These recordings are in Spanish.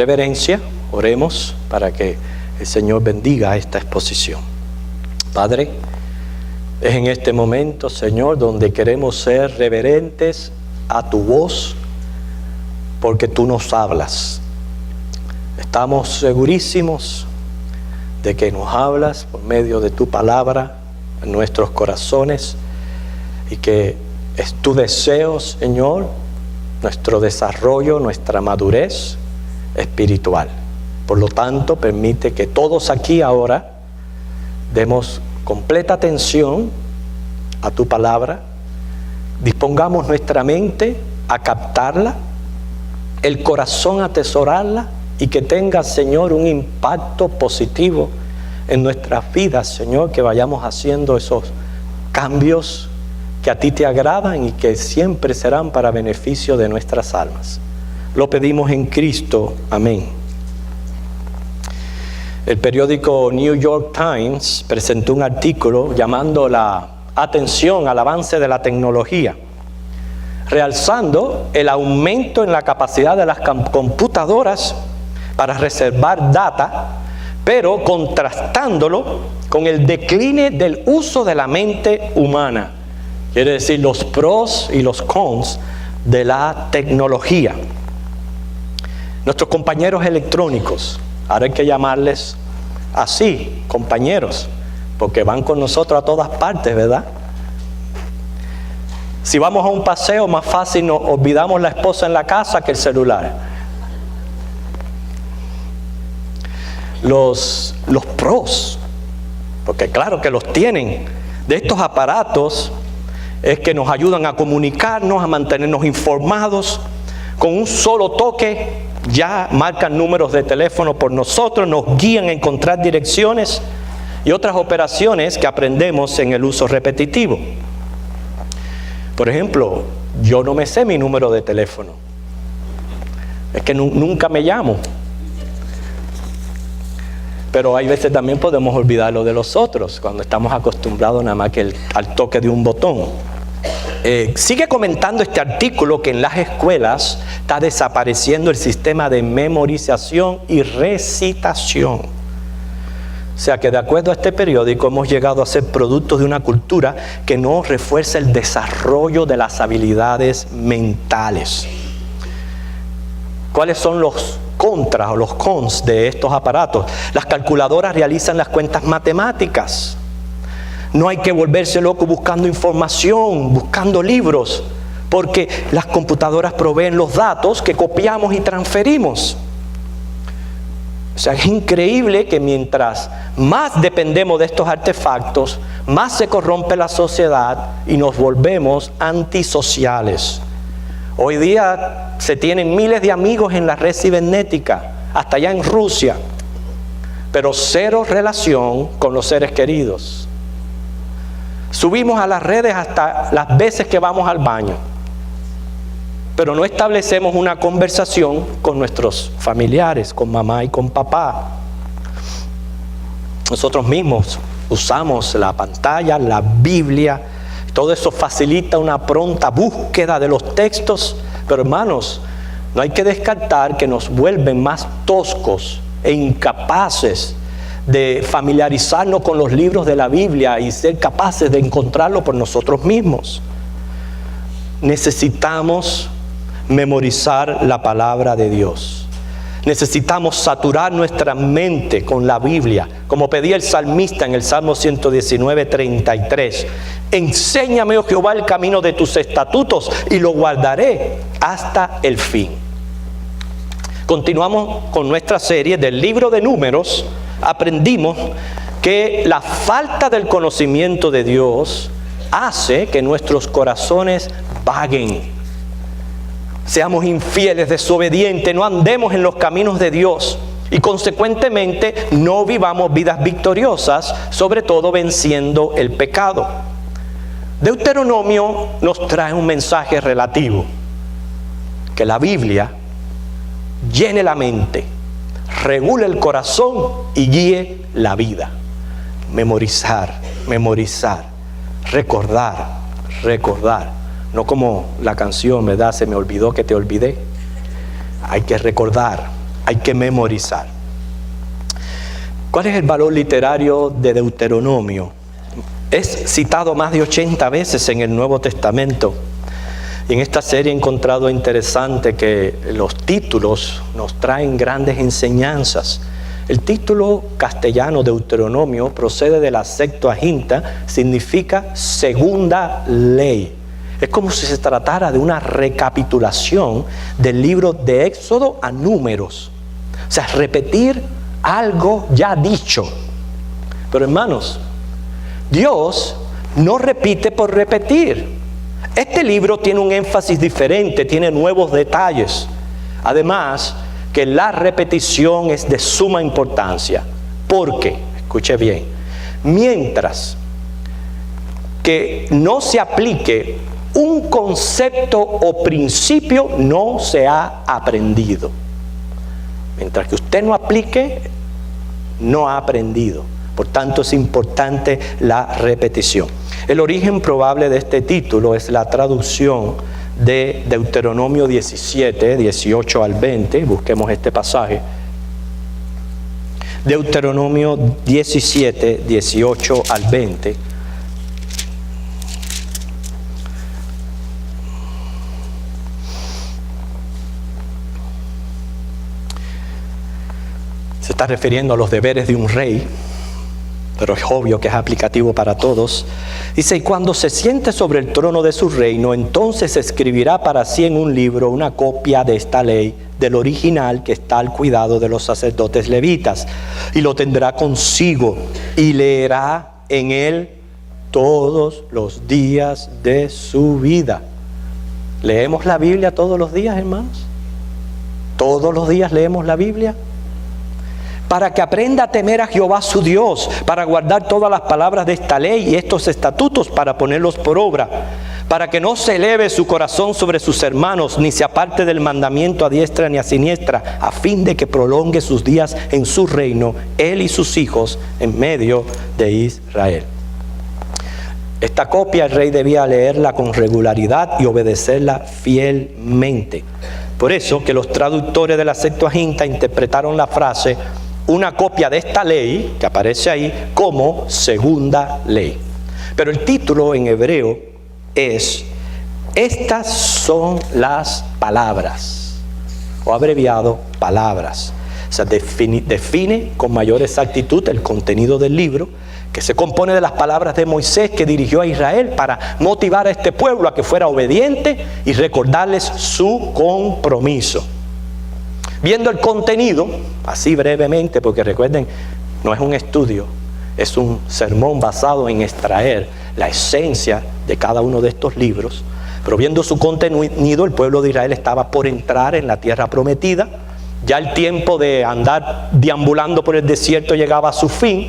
reverencia, oremos para que el Señor bendiga esta exposición. Padre, es en este momento, Señor, donde queremos ser reverentes a tu voz, porque tú nos hablas. Estamos segurísimos de que nos hablas por medio de tu palabra en nuestros corazones y que es tu deseo, Señor, nuestro desarrollo, nuestra madurez espiritual. Por lo tanto, permite que todos aquí ahora demos completa atención a tu palabra, dispongamos nuestra mente a captarla, el corazón a atesorarla y que tenga, Señor, un impacto positivo en nuestras vidas, Señor, que vayamos haciendo esos cambios que a ti te agradan y que siempre serán para beneficio de nuestras almas. Lo pedimos en Cristo. Amén. El periódico New York Times presentó un artículo llamando la atención al avance de la tecnología, realzando el aumento en la capacidad de las computadoras para reservar data, pero contrastándolo con el decline del uso de la mente humana. Quiere decir los pros y los cons de la tecnología. Nuestros compañeros electrónicos, ahora hay que llamarles así, compañeros, porque van con nosotros a todas partes, ¿verdad? Si vamos a un paseo, más fácil nos olvidamos la esposa en la casa que el celular. Los pros, porque claro que los tienen, de estos aparatos es que nos ayudan a comunicarnos, a mantenernos informados. Con un solo toque ya marcan números de teléfono por nosotros, nos guían a encontrar direcciones y otras operaciones que aprendemos en el uso repetitivo. Por ejemplo, yo no me sé mi número de teléfono. Es que nunca me llamo. Pero hay veces también podemos olvidar lo de los otros, cuando estamos acostumbrados nada más que al toque de un botón. Sigue comentando este artículo que en las escuelas está desapareciendo el sistema de memorización y recitación. O sea que de acuerdo a este periódico hemos llegado a ser productos de una cultura que no refuerza el desarrollo de las habilidades mentales. ¿Cuáles son los contras o los cons de estos aparatos? Las calculadoras realizan las cuentas matemáticas. No hay que volverse loco buscando información, buscando libros, porque las computadoras proveen los datos que copiamos y transferimos. O sea, es increíble que mientras más dependemos de estos artefactos, más se corrompe la sociedad y nos volvemos antisociales. Hoy día se tienen miles de amigos en la red cibernética, hasta allá en Rusia, pero cero relación con los seres queridos. Subimos a las redes hasta las veces que vamos al baño, pero no establecemos una conversación con nuestros familiares, con mamá y con papá. Nosotros mismos usamos la pantalla, la Biblia, todo eso facilita una pronta búsqueda de los textos, pero hermanos, no hay que descartar que nos vuelven más toscos e incapaces de familiarizarnos con los libros de la Biblia y ser capaces de encontrarlo por nosotros mismos. Necesitamos memorizar la palabra de Dios. Necesitamos saturar nuestra mente con la Biblia, como pedía el salmista en el Salmo 119:33. Enséñame, oh Jehová, el camino de tus estatutos y lo guardaré hasta el fin. Continuamos con nuestra serie del libro de Números. Aprendimos que la falta del conocimiento de Dios hace que nuestros corazones vaguen, seamos infieles, desobedientes, no andemos en los caminos de Dios y consecuentemente no vivamos vidas victoriosas, sobre todo venciendo el pecado. Deuteronomio nos trae un mensaje relativo: que la Biblia llene la mente, regule el corazón y guíe la vida. Memorizar, recordar. No como la canción, ¿verdad? Se me olvidó que te olvidé. Hay que recordar, hay que memorizar. ¿Cuál es el valor literario de Deuteronomio? Es citado más de 80 veces en el Nuevo Testamento. Y en esta serie he encontrado interesante que los títulos nos traen grandes enseñanzas. El título castellano Deuteronomio procede de la Septuaginta, significa segunda ley. Es como si se tratara de una recapitulación del libro de Éxodo a Números. O sea, repetir algo ya dicho. Pero hermanos, Dios no repite por repetir. Este libro tiene un énfasis diferente, tiene nuevos detalles. Además, que la repetición es de suma importancia. Porque, escuche bien, mientras que no se aplique un concepto o principio, no se ha aprendido. Mientras que usted no aplique, no ha aprendido. Por tanto, es importante la repetición. El origen probable de este título es la traducción de Deuteronomio 17, 18 al 20. Busquemos este pasaje. Deuteronomio 17, 18 al 20. Se está refiriendo a los deberes de un rey, pero es obvio que es aplicativo para todos. Dice, y cuando se siente sobre el trono de su reino, entonces escribirá para sí en un libro una copia de esta ley, del original que está al cuidado de los sacerdotes levitas, y lo tendrá consigo, y leerá en él todos los días de su vida. ¿Leemos la Biblia todos los días, hermanos? ¿Todos los días leemos la Biblia? Para que aprenda a temer a Jehová su Dios, para guardar todas las palabras de esta ley y estos estatutos para ponerlos por obra, para que no se eleve su corazón sobre sus hermanos, ni se aparte del mandamiento a diestra ni a siniestra, a fin de que prolongue sus días en su reino, él y sus hijos, en medio de Israel. Esta copia el rey debía leerla con regularidad y obedecerla fielmente. Por eso que los traductores de la Septuaginta interpretaron la frase una copia de esta ley, que aparece ahí, como segunda ley. Pero el título en hebreo es estas son las palabras, o abreviado palabras. O sea, define con mayor exactitud el contenido del libro, que se compone de las palabras de Moisés que dirigió a Israel para motivar a este pueblo a que fuera obediente y recordarles su compromiso. Viendo el contenido, así brevemente, porque recuerden, no es un estudio, es un sermón basado en extraer la esencia de cada uno de estos libros, pero viendo su contenido, el pueblo de Israel estaba por entrar en la tierra prometida, ya el tiempo de andar deambulando por el desierto llegaba a su fin,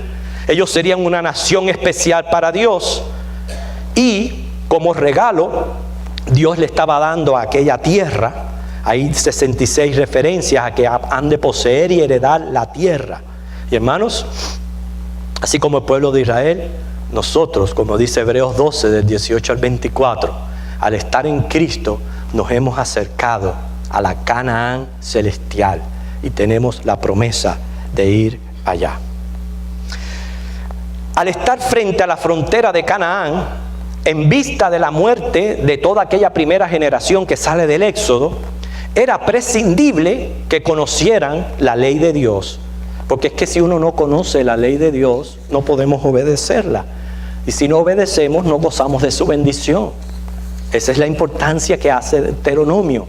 ellos serían una nación especial para Dios, y como regalo, Dios le estaba dando a aquella tierra. Hay 66 referencias a que han de poseer y heredar la tierra. Y hermanos, así como el pueblo de Israel, nosotros, como dice Hebreos 12, del 18 al 24, al estar en Cristo, nos hemos acercado a la Canaán celestial y tenemos la promesa de ir allá. Al estar frente a la frontera de Canaán, en vista de la muerte de toda aquella primera generación que sale del Éxodo, era prescindible que conocieran la ley de Dios, porque es que si uno no conoce la ley de Dios, no podemos obedecerla, y si no obedecemos, no gozamos de su bendición. Esa es la importancia que hace Deuteronomio,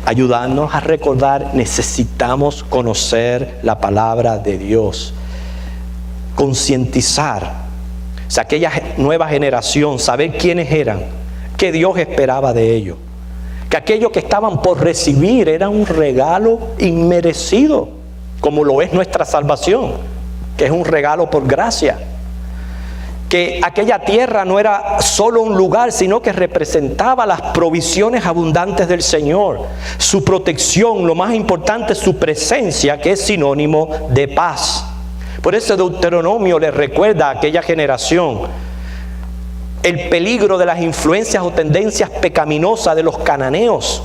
ayudarnos a recordar, necesitamos conocer la palabra de Dios, concientizar, o sea, aquella nueva generación, saber quiénes eran, qué Dios esperaba de ellos, que aquello que estaban por recibir era un regalo inmerecido, como lo es nuestra salvación, que es un regalo por gracia. Que aquella tierra no era solo un lugar, sino que representaba las provisiones abundantes del Señor, su protección, lo más importante, su presencia, que es sinónimo de paz. Por eso Deuteronomio le recuerda a aquella generación el peligro de las influencias o tendencias pecaminosas de los cananeos,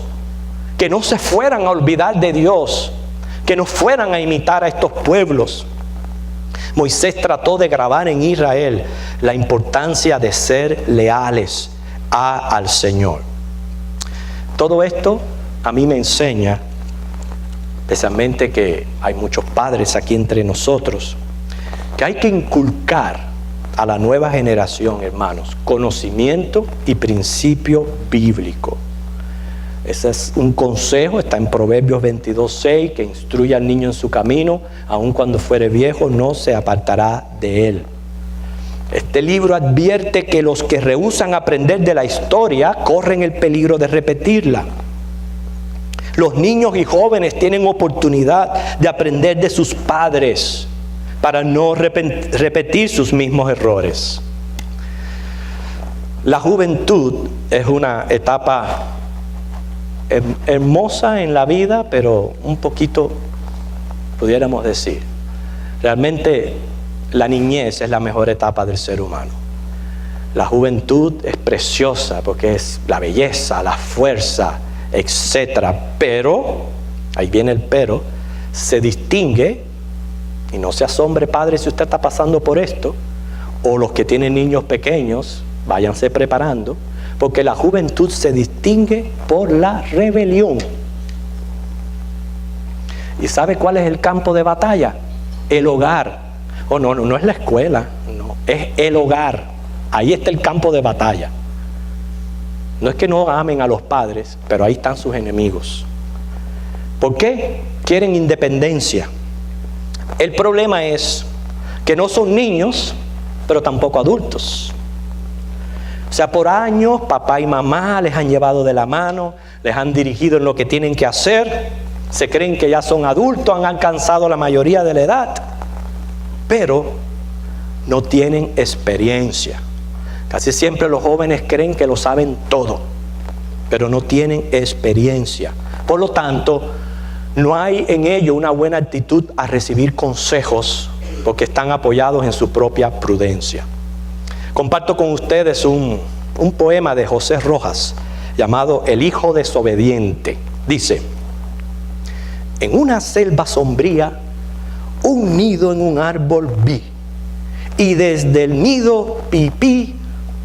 que no se fueran a olvidar de Dios, que no fueran a imitar a estos pueblos. Moisés trató de grabar en Israel la importancia de ser leales al Señor. Todo esto a mí me enseña, especialmente que hay muchos padres aquí entre nosotros, que hay que inculcar a la nueva generación, hermanos, conocimiento y principio bíblico. Ese es un consejo, está en Proverbios 22:6, que instruye al niño en su camino, aun cuando fuere viejo no se apartará de él. Este libro advierte que los que rehúsan aprender de la historia corren el peligro de repetirla. Los niños y jóvenes tienen oportunidad de aprender de sus padres para no repetir sus mismos errores. La juventud es una etapa hermosa en la vida, pero un poquito, pudiéramos decir, realmente la niñez es la mejor etapa del ser humano. La juventud es preciosa porque es la belleza, la fuerza, etcétera, pero, ahí viene el pero, se distingue, y no se asombre, padre, si usted está pasando por esto, o los que tienen niños pequeños, váyanse preparando, porque la juventud se distingue por la rebelión. ¿Y sabe cuál es el campo de batalla? El hogar. No es la escuela, no, es el hogar. Ahí está el campo de batalla. No es que no amen a los padres, pero ahí están sus enemigos. ¿Por qué? Quieren independencia. El problema es que no son niños, pero tampoco adultos. O sea, por años papá y mamá les han llevado de la mano, les han dirigido en lo que tienen que hacer, se creen que ya son adultos, han alcanzado la mayoría de la edad, pero no tienen experiencia. Casi siempre los jóvenes creen que lo saben todo, pero no tienen experiencia. Por lo tanto, no hay en ellos una buena actitud a recibir consejos porque están apoyados en su propia prudencia. Comparto con ustedes un poema de José Rojas llamado El hijo desobediente. Dice: en una selva sombría, un nido en un árbol vi, y desde el nido pipí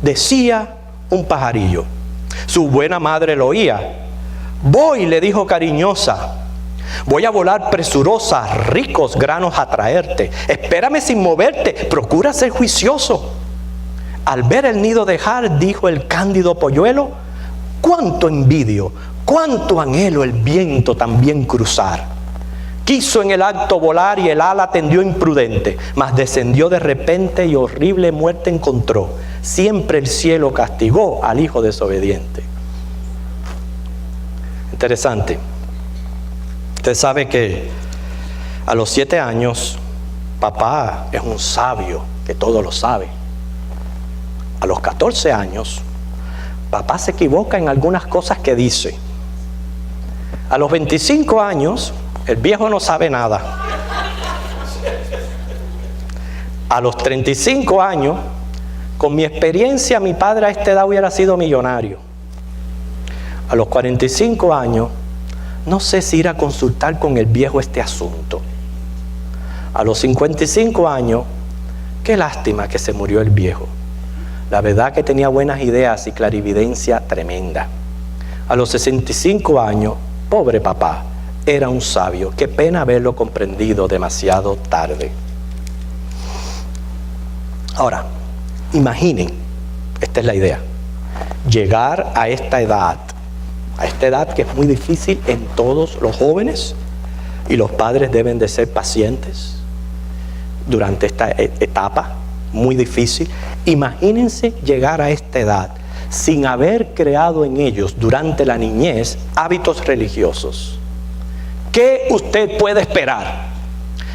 decía un pajarillo. Su buena madre lo oía. Voy, le dijo cariñosa, voy a volar presurosa, ricos granos a traerte. Espérame sin moverte, procura ser juicioso. Al ver el nido dejar, dijo el cándido polluelo, cuánto envidio, cuánto anhelo el viento también cruzar. Quiso en el acto volar y el ala tendió imprudente, mas descendió de repente y horrible muerte encontró. Siempre el cielo castigó al hijo desobediente. Interesante. Usted sabe que a los 7 años, papá es un sabio que todo lo sabe. A los 14 años, papá se equivoca en algunas cosas que dice. A los 25 años, el viejo no sabe nada. A los 35 años, con mi experiencia, mi padre a esta edad hubiera sido millonario. A los 45 años, no sé si ir a consultar con el viejo este asunto. A los 55 años, qué lástima que se murió el viejo. La verdad que tenía buenas ideas y clarividencia tremenda. A los 65 años, pobre papá, era un sabio. Qué pena haberlo comprendido demasiado tarde. Ahora, imaginen, esta es la idea, llegar a esta edad que es muy difícil en todos los jóvenes, y los padres deben de ser pacientes durante esta etapa muy difícil. Imagínense llegar a esta edad sin haber creado en ellos durante la niñez hábitos religiosos. ¿Qué usted puede esperar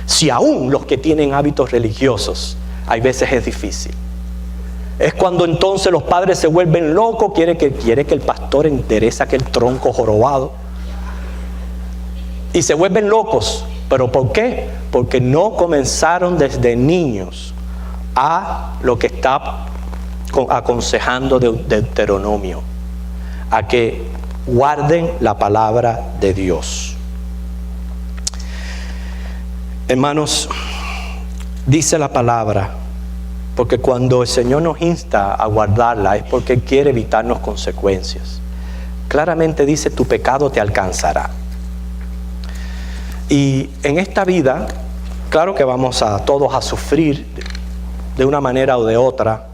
si aún los que tienen hábitos religiosos hay veces es difícil? Es cuando entonces los padres se vuelven locos, quiere que el pastor enderece aquel tronco jorobado y se vuelven locos. ¿Pero por qué? Porque no comenzaron desde niños a lo que está aconsejando Deuteronomio, a que guarden la palabra de Dios. Hermanos, dice la palabra, porque cuando el Señor nos insta a guardarla es porque Él quiere evitarnos consecuencias. Claramente dice, tu pecado te alcanzará. Y en esta vida, claro que vamos a todos a sufrir de una manera o de otra.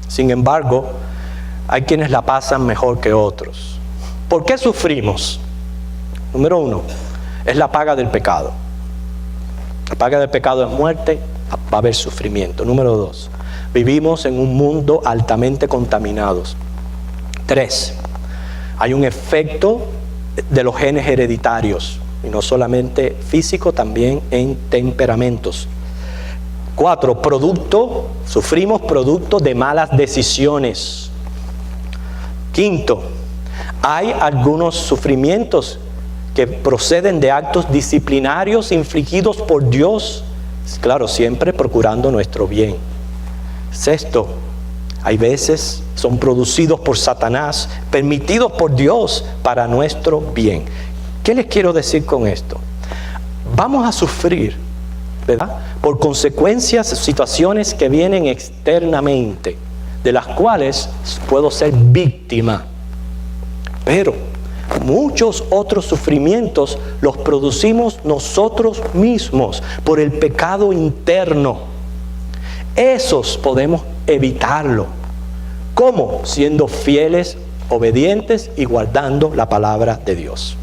Sin embargo, hay quienes la pasan mejor que otros. ¿Por qué sufrimos? Número 1, es la paga del pecado. La paga del pecado es muerte, va a haber sufrimiento. Número 2, vivimos en un mundo altamente contaminados. 3, hay un efecto de los genes hereditarios, y no solamente físico, también en temperamentos. 4, sufrimos producto de malas decisiones. 5, hay algunos sufrimientos que proceden de actos disciplinarios infligidos por Dios, claro, siempre procurando nuestro bien. 6, hay veces son producidos por Satanás, permitidos por Dios para nuestro bien. ¿Qué les quiero decir con esto? Vamos a sufrir, ¿verdad?, por consecuencias, situaciones que vienen externamente, de las cuales puedo ser víctima. Pero muchos otros sufrimientos los producimos nosotros mismos por el pecado interno. Esos podemos evitarlo. ¿Cómo? Siendo fieles, obedientes y guardando la palabra de Dios.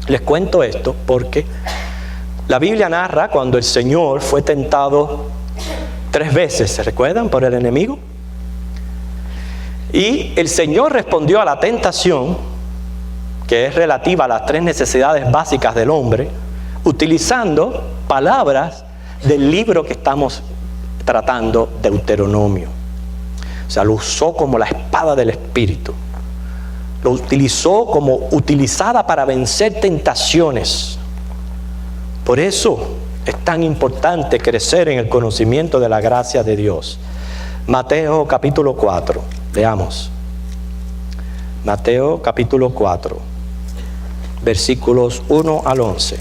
Les cuento esto porque la Biblia narra cuando el Señor fue tentado 3 veces, ¿se recuerdan?, por el enemigo. Y el Señor respondió a la tentación, que es relativa a las 3 necesidades básicas del hombre, utilizando palabras del libro que estamos tratando, Deuteronomio. O sea, lo usó como la espada del Espíritu. Lo utilizó como utilizada para vencer tentaciones. Por eso es tan importante crecer en el conocimiento de la gracia de Dios. Mateo capítulo 4, leamos. Mateo capítulo 4, versículos 1 al 11.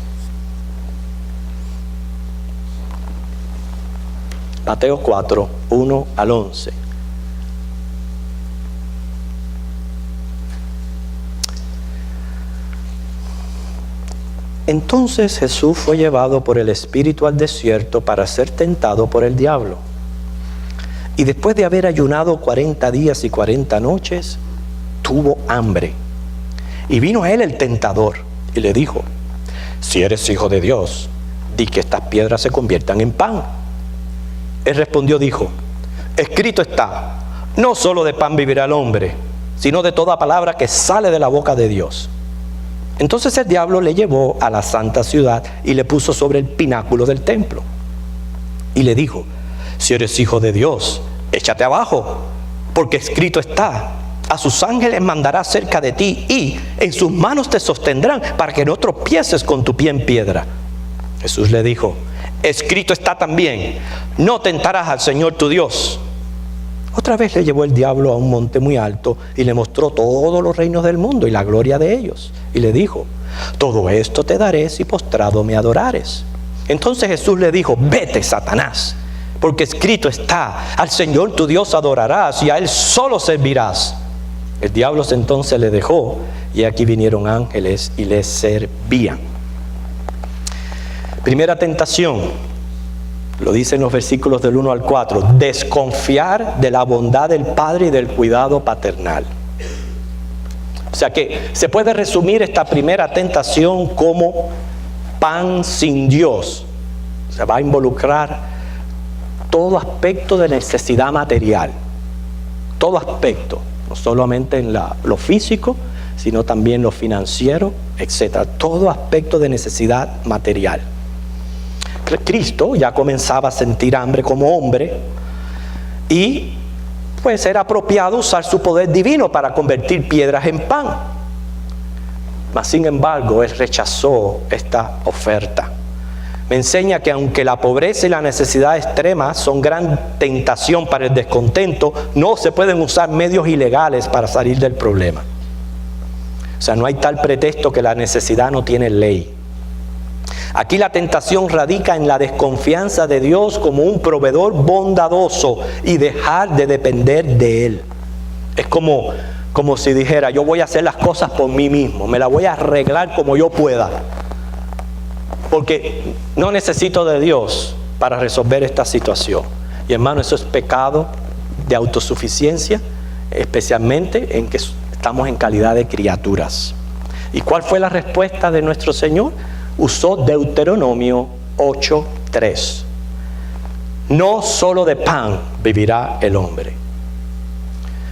Mateo 4, 1 al 11. Entonces Jesús fue llevado por el Espíritu al desierto para ser tentado por el diablo. Y después de haber ayunado 40 días y 40 noches, tuvo hambre. Y vino a él el tentador y le dijo: si eres hijo de Dios, di que estas piedras se conviertan en pan. Él respondió, dijo: escrito está, no solo de pan vivirá el hombre, sino de toda palabra que sale de la boca de Dios. Entonces el diablo le llevó a la santa ciudad y le puso sobre el pináculo del templo. Y le dijo: si eres hijo de Dios, échate abajo, porque escrito está, a sus ángeles mandará cerca de ti y en sus manos te sostendrán para que no tropieces con tu pie en piedra. Jesús le dijo: escrito está también, no tentarás al Señor tu Dios. Otra vez le llevó el diablo a un monte muy alto y le mostró todos los reinos del mundo y la gloria de ellos. Y le dijo: todo esto te daré si postrado me adorares. Entonces Jesús le dijo: vete, Satanás, porque escrito está, al Señor tu Dios adorarás y a Él solo servirás. El diablo entonces le dejó y aquí vinieron ángeles y le servían. Primera tentación. Lo dicen los versículos del 1 al 4. Desconfiar de la bondad del Padre y del cuidado paternal. O sea que se puede resumir esta primera tentación como pan sin Dios. Se va a involucrar todo aspecto de necesidad material. Todo aspecto. No solamente en lo físico, sino también lo financiero, etc. Todo aspecto de necesidad material. Cristo ya comenzaba a sentir hambre como hombre y pues era apropiado usar su poder divino para convertir piedras en pan. Mas sin embargo, Él rechazó esta oferta. Me enseña que aunque la pobreza y la necesidad extrema son gran tentación para el descontento, no se pueden usar medios ilegales para salir del problema. O sea, no hay tal pretexto que la necesidad no tiene ley. Aquí la tentación radica en la desconfianza de Dios como un proveedor bondadoso y dejar de depender de Él. Es como si dijera, yo voy a hacer las cosas por mí mismo, me las voy a arreglar como yo pueda, porque no necesito de Dios para resolver esta situación. Y hermano, eso es pecado de autosuficiencia, especialmente en que estamos en calidad de criaturas. ¿Y cuál fue la respuesta de nuestro Señor? Usó Deuteronomio 8:3. No solo de pan vivirá el hombre.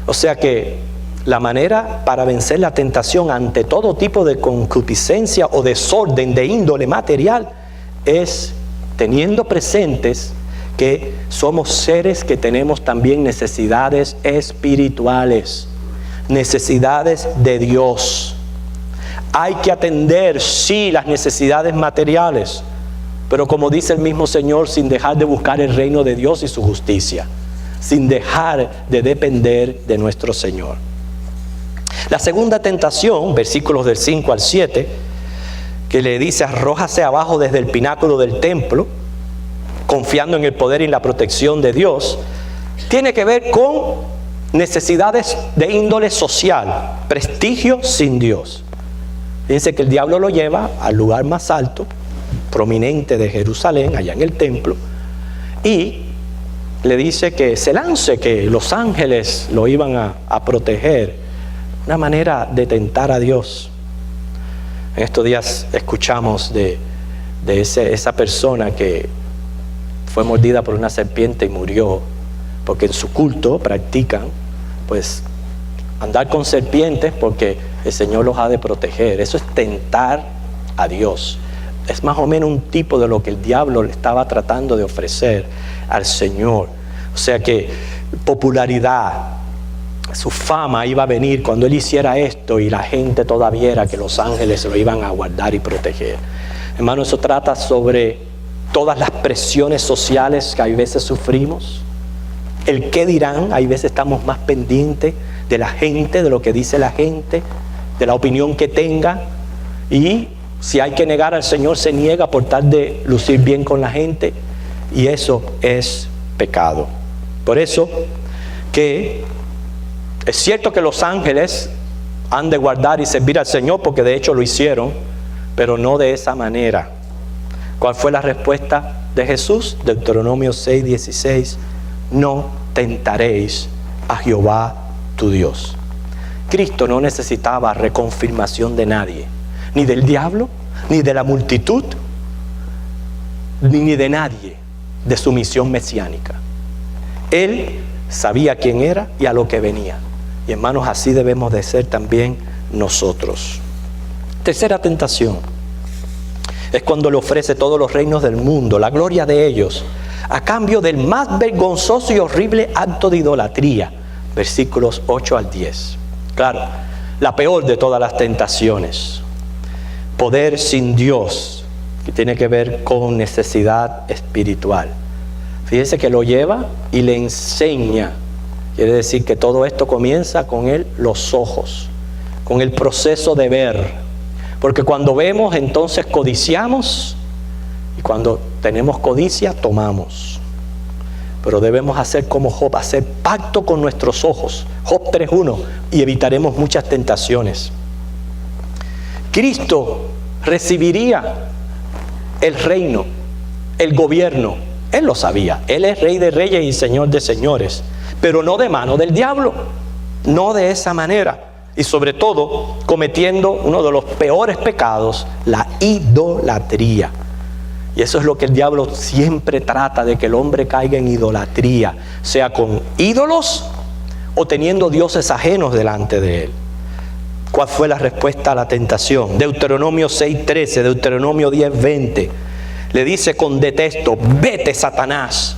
O sea que la manera para vencer la tentación ante todo tipo de concupiscencia o desorden de índole material es teniendo presentes que somos seres que tenemos también necesidades espirituales, necesidades de Dios. Hay que atender, sí, las necesidades materiales, pero como dice el mismo Señor, sin dejar de buscar el reino de Dios y su justicia, sin dejar de depender de nuestro Señor. La segunda tentación, versículos del 5 al 7, que le dice, arrójase abajo desde el pináculo del templo, confiando en el poder y la protección de Dios, tiene que ver con necesidades de índole social, prestigio sin Dios. Fíjense que el diablo lo lleva al lugar más alto, prominente de Jerusalén, allá en el templo, y le dice que se lance, que los ángeles lo iban a proteger. Una manera de tentar a Dios. En estos días escuchamos de esa persona que fue mordida por una serpiente y murió, porque en su culto practican pues andar con serpientes porque el Señor los ha de proteger. Eso es tentar a Dios. Es más o menos un tipo de lo que el diablo le estaba tratando de ofrecer al Señor. O sea que popularidad, su fama iba a venir cuando él hiciera esto y la gente toda viera que los ángeles lo iban a guardar y proteger. Hermano, eso trata sobre todas las presiones sociales que hay veces sufrimos. El qué dirán, hay veces estamos más pendientes de la gente, de lo que dice la gente, de la opinión que tenga. Y si hay que negar al Señor, se niega por tal de lucir bien con la gente. Y eso es pecado. Por eso que es cierto que los ángeles han de guardar y servir al Señor, porque de hecho lo hicieron, pero no de esa manera. ¿Cuál fue la respuesta de Jesús? Deuteronomio 6:16. No tentaréis a Jehová tu Dios. Cristo no necesitaba reconfirmación de nadie, ni del diablo, ni de la multitud, ni de nadie, de su misión mesiánica. Él sabía quién era y a lo que venía. Y hermanos, así debemos de ser también nosotros. Tercera tentación es cuando le ofrece todos los reinos del mundo, la gloria de ellos, a cambio del más vergonzoso y horrible acto de idolatría. Versículos 8 al 10. Claro, la peor de todas las tentaciones. Poder sin Dios, que tiene que ver con necesidad espiritual. Fíjense que lo lleva y le enseña. Quiere decir que todo esto comienza con los ojos, con el proceso de ver. Porque cuando vemos, entonces codiciamos, y cuando tenemos codicia, tomamos. Pero debemos hacer como Job, hacer pacto con nuestros ojos. Job 3:1, y evitaremos muchas tentaciones. Cristo recibiría el reino, el gobierno. Él lo sabía. Él es Rey de Reyes y Señor de Señores. Pero no de mano del diablo. No de esa manera. Y sobre todo, cometiendo uno de los peores pecados, la idolatría. Y eso es lo que el diablo siempre trata, de que el hombre caiga en idolatría, sea con ídolos o teniendo dioses ajenos delante de él. ¿Cuál fue la respuesta a la tentación? Deuteronomio 6:13, Deuteronomio 10:20. Le dice con detesto: vete, Satanás.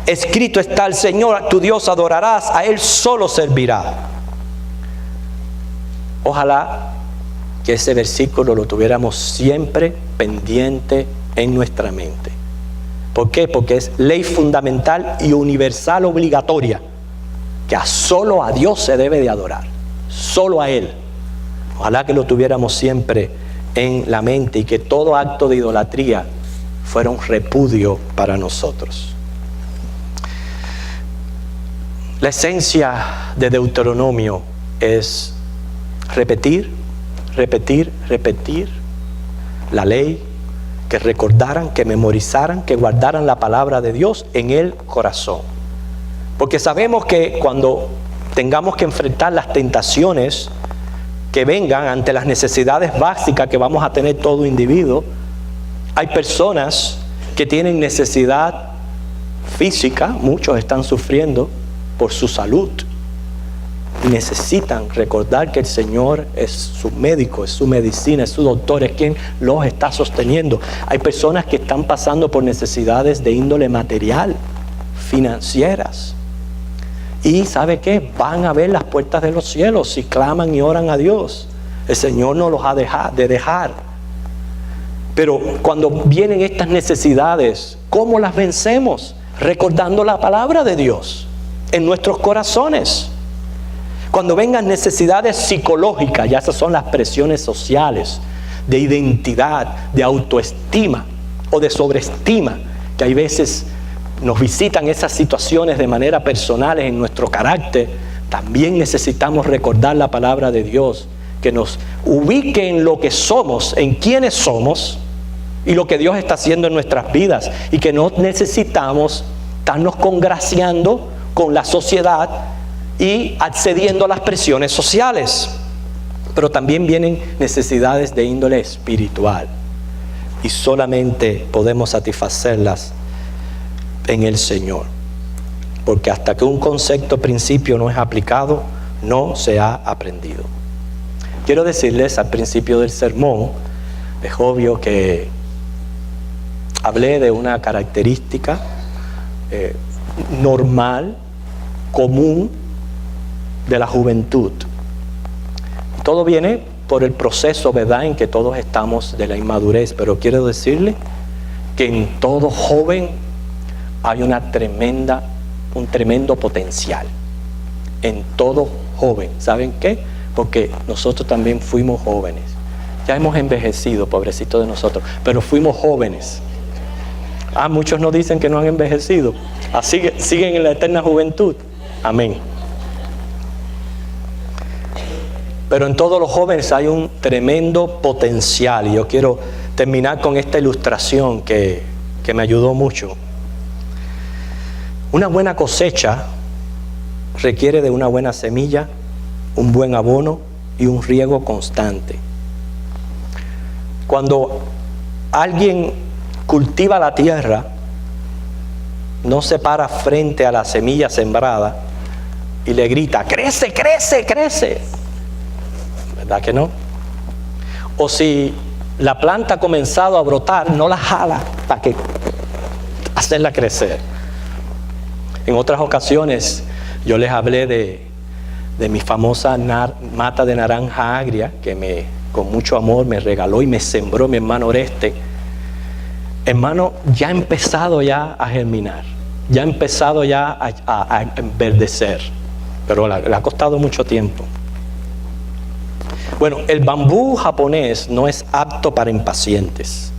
Escrito está: al Señor tu Dios adorarás, a Él solo servirá. Ojalá que ese versículo lo tuviéramos siempre pendiente en nuestra mente. ¿Por qué? Porque es ley fundamental y universal obligatoria, que solo a Dios se debe de adorar, solo a Él. Ojalá que lo tuviéramos siempre en la mente y que todo acto de idolatría fuera un repudio para nosotros. La esencia de Deuteronomio es repetir, repetir, repetir la ley, que recordaran, que memorizaran, que guardaran la palabra de Dios en el corazón. Porque sabemos que cuando tengamos que enfrentar las tentaciones que vengan ante las necesidades básicas que vamos a tener todo individuo, hay personas que tienen necesidad física, muchos están sufriendo por su salud. Y necesitan recordar que el Señor es su médico, es su medicina, es su doctor, es quien los está sosteniendo. Hay personas que están pasando por necesidades de índole material, financieras. Y ¿sabe qué? Van a ver las puertas de los cielos si claman y oran a Dios. El Señor no los ha de dejar. Pero cuando vienen estas necesidades, ¿cómo las vencemos? Recordando la palabra de Dios en nuestros corazones. Cuando vengan necesidades psicológicas, ya esas son las presiones sociales, de identidad, de autoestima o de sobreestima, que hay veces nos visitan esas situaciones de manera personal en nuestro carácter, también necesitamos recordar la palabra de Dios, que nos ubique en lo que somos, en quiénes somos y lo que Dios está haciendo en nuestras vidas, y que no necesitamos estarnos congraciando con la sociedad y accediendo a las presiones sociales. Pero también vienen necesidades de índole espiritual, y solamente podemos satisfacerlas en el Señor, porque hasta que un concepto principio no es aplicado, no se ha aprendido. Quiero decirles al principio del sermón, es obvio que hablé de una característica normal, común de la juventud. Todo viene por el proceso, ¿verdad?, en que todos estamos de la inmadurez, pero quiero decirle que en todo joven hay un tremendo potencial. En todo joven. ¿Saben qué? Porque nosotros también fuimos jóvenes. Ya hemos envejecido, pobrecito de nosotros, pero fuimos jóvenes. Muchos nos dicen que no han envejecido. Así que siguen en la eterna juventud. Amén. Pero en todos los jóvenes hay un tremendo potencial. Y yo quiero terminar con esta ilustración que me ayudó mucho. Una buena cosecha requiere de una buena semilla, un buen abono y un riego constante. Cuando alguien cultiva la tierra, no se para frente a la semilla sembrada y le grita: crece, crece, crece. ¿Verdad que no? O si la planta ha comenzado a brotar, no la jala para que hacerla crecer. En otras ocasiones yo les hablé de mi famosa mata de naranja agria, que con mucho amor me regaló y me sembró mi hermano Oreste. Hermano, ya ha empezado ya a germinar, ya ha empezado ya a enverdecer, pero le ha costado mucho tiempo. Bueno, el bambú japonés no es apto para impacientes.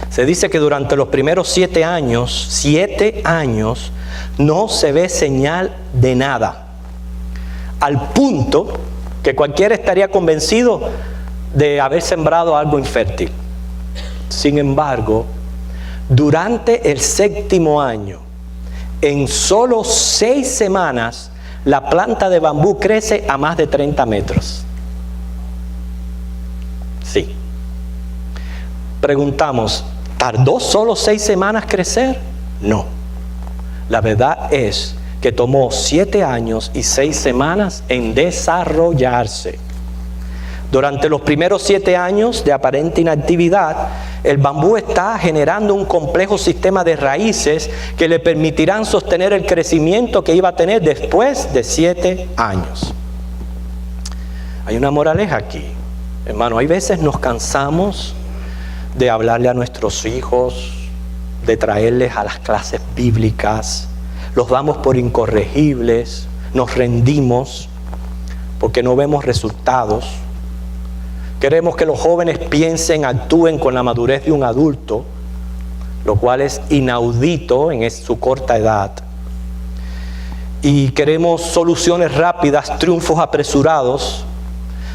Se dice que durante los primeros 7 años, no se ve señal de nada, al punto que cualquiera estaría convencido de haber sembrado algo infértil. Sin embargo, durante el 7º año, en solo 6 semanas, la planta de bambú crece a más de 30 metros. Sí. Preguntamos, ¿tardó solo 6 semanas crecer? No. La verdad es que tomó 7 años y 6 semanas en desarrollarse. Durante los primeros 7 años de aparente inactividad, el bambú está generando un complejo sistema de raíces que le permitirán sostener el crecimiento que iba a tener después de 7 años. Hay una moraleja aquí, hermano. Hay veces nos cansamos de hablarle a nuestros hijos, de traerles a las clases bíblicas, los damos por incorregibles, nos rendimos porque no vemos resultados. Queremos que los jóvenes piensen, actúen con la madurez de un adulto, lo cual es inaudito en su corta edad. Y queremos soluciones rápidas, triunfos apresurados,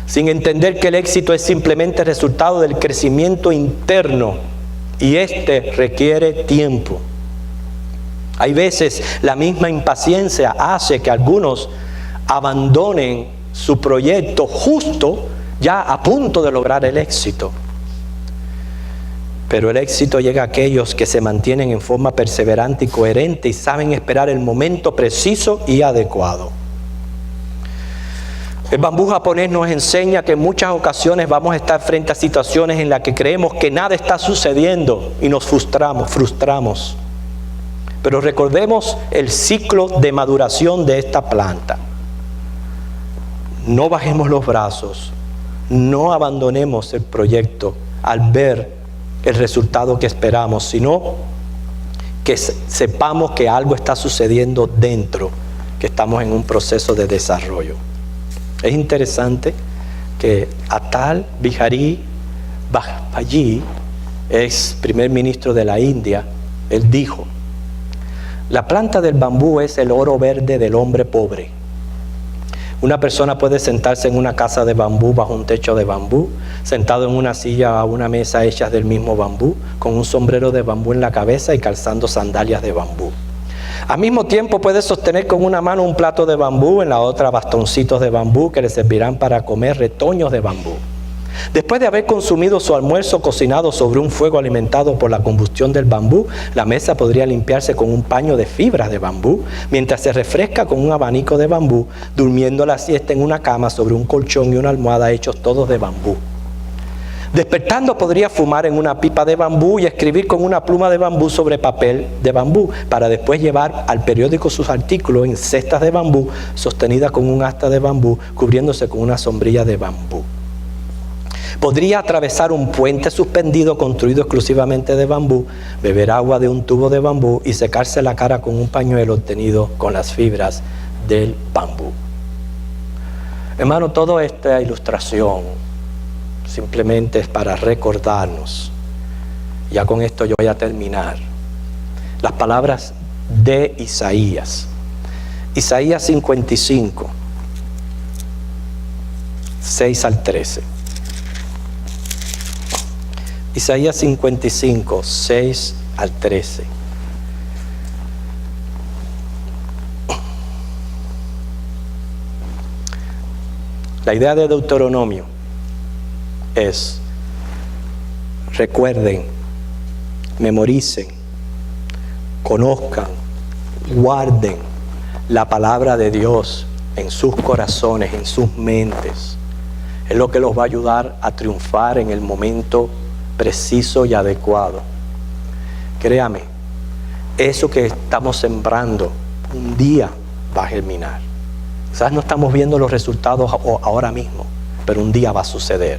sin entender que el éxito es simplemente resultado del crecimiento interno y este requiere tiempo. Hay veces la misma impaciencia hace que algunos abandonen su proyecto justo ya a punto de lograr el éxito. Pero el éxito llega a aquellos que se mantienen en forma perseverante y coherente y saben esperar el momento preciso y adecuado. El bambú japonés nos enseña que en muchas ocasiones vamos a estar frente a situaciones en las que creemos que nada está sucediendo y nos frustramos. Pero recordemos el ciclo de maduración de esta planta. No bajemos los brazos, no abandonemos el proyecto al ver el resultado que esperamos, sino que sepamos que algo está sucediendo dentro, que estamos en un proceso de desarrollo. Es interesante que Atal Bihari Vajpayee, ex primer ministro de la India, él dijo: la planta del bambú es el oro verde del hombre pobre. Una persona puede sentarse en una casa de bambú bajo un techo de bambú, sentado en una silla o una mesa hechas del mismo bambú, con un sombrero de bambú en la cabeza y calzando sandalias de bambú. Al mismo tiempo puede sostener con una mano un plato de bambú, en la otra bastoncitos de bambú que le servirán para comer retoños de bambú. Después de haber consumido su almuerzo cocinado sobre un fuego alimentado por la combustión del bambú, la mesa podría limpiarse con un paño de fibras de bambú, mientras se refresca con un abanico de bambú, durmiendo la siesta en una cama sobre un colchón y una almohada hechos todos de bambú. Despertando podría fumar en una pipa de bambú y escribir con una pluma de bambú sobre papel de bambú, para después llevar al periódico sus artículos en cestas de bambú, sostenidas con un asta de bambú, cubriéndose con una sombrilla de bambú. Podría atravesar un puente suspendido construido exclusivamente de bambú, beber agua de un tubo de bambú y secarse la cara con un pañuelo obtenido con las fibras del bambú. Hermano, toda esta ilustración simplemente es para recordarnos, ya con esto yo voy a terminar, las palabras de Isaías. Isaías 55, 6 al 13. Isaías 55, 6 al 13. La idea de Deuteronomio es: recuerden, memoricen, conozcan, guarden la palabra de Dios en sus corazones, en sus mentes. Es lo que los va a ayudar a triunfar en el momento preciso y adecuado. Créame, eso que estamos sembrando un día va a germinar. Quizás no estamos viendo los resultados ahora mismo, pero un día va a suceder.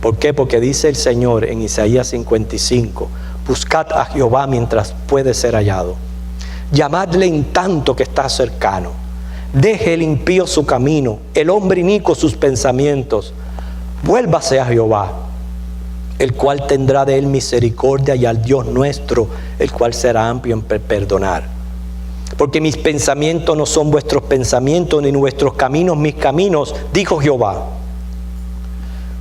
¿Por qué? Porque dice el Señor en Isaías 55: buscad a Jehová mientras puede ser hallado, llamadle en tanto que está cercano. Deje el impío su camino, el hombre inicuo sus pensamientos. Vuélvase a Jehová, el cual tendrá de él misericordia, y al Dios nuestro, el cual será amplio en perdonar. Porque mis pensamientos no son vuestros pensamientos, ni vuestros caminos mis caminos, dijo Jehová.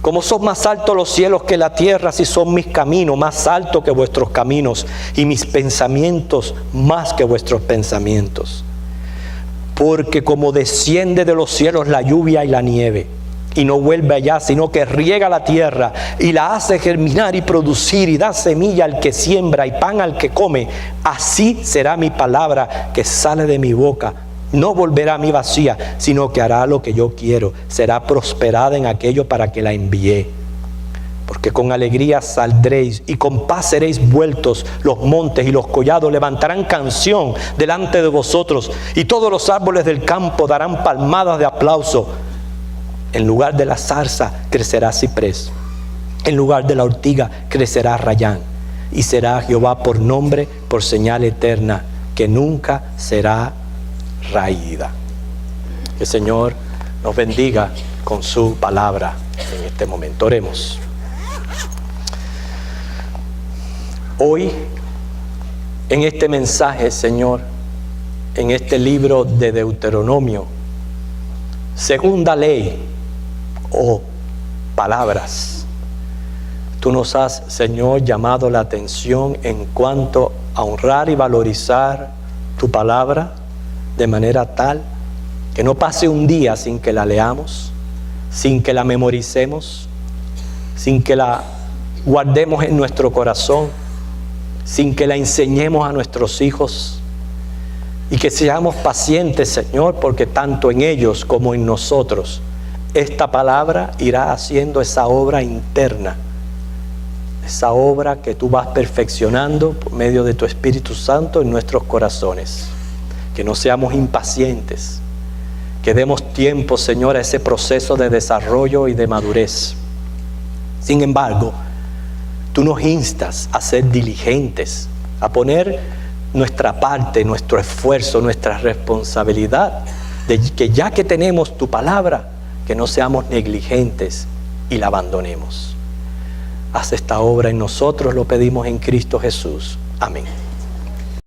Como son más altos los cielos que la tierra, así son mis caminos más altos que vuestros caminos, y mis pensamientos más que vuestros pensamientos. Porque como desciende de los cielos la lluvia y la nieve, y no vuelve allá, sino que riega la tierra y la hace germinar y producir, y da semilla al que siembra y pan al que come, así será mi palabra que sale de mi boca. No volverá a mí vacía, sino que hará lo que yo quiero. Será prosperada en aquello para que la envié. Porque con alegría saldréis y con paz seréis vueltos. Los montes y los collados levantarán canción delante de vosotros, y todos los árboles del campo darán palmadas de aplauso. En lugar de la zarza crecerá ciprés, en lugar de la ortiga crecerá rayán, y será Jehová por nombre, por señal eterna, que nunca será raída. Que el Señor nos bendiga con su palabra en este momento. Oremos. Hoy, en este mensaje, Señor, en este libro de Deuteronomio, segunda ley o palabras, tú nos has, Señor, llamado la atención en cuanto a honrar y valorizar tu palabra de manera tal que no pase un día sin que la leamos, sin que la memoricemos, sin que la guardemos en nuestro corazón, sin que la enseñemos a nuestros hijos, y que seamos pacientes, Señor, porque tanto en ellos como en nosotros esta palabra irá haciendo esa obra interna, esa obra que tú vas perfeccionando por medio de tu Espíritu Santo en nuestros corazones. Que no seamos impacientes, que demos tiempo, Señor, a ese proceso de desarrollo y de madurez. Sin embargo, tú nos instas a ser diligentes, a poner nuestra parte, nuestro esfuerzo, nuestra responsabilidad, de que ya que tenemos tu palabra, que no seamos negligentes y la abandonemos. Haz esta obra en nosotros, lo pedimos en Cristo Jesús. Amén.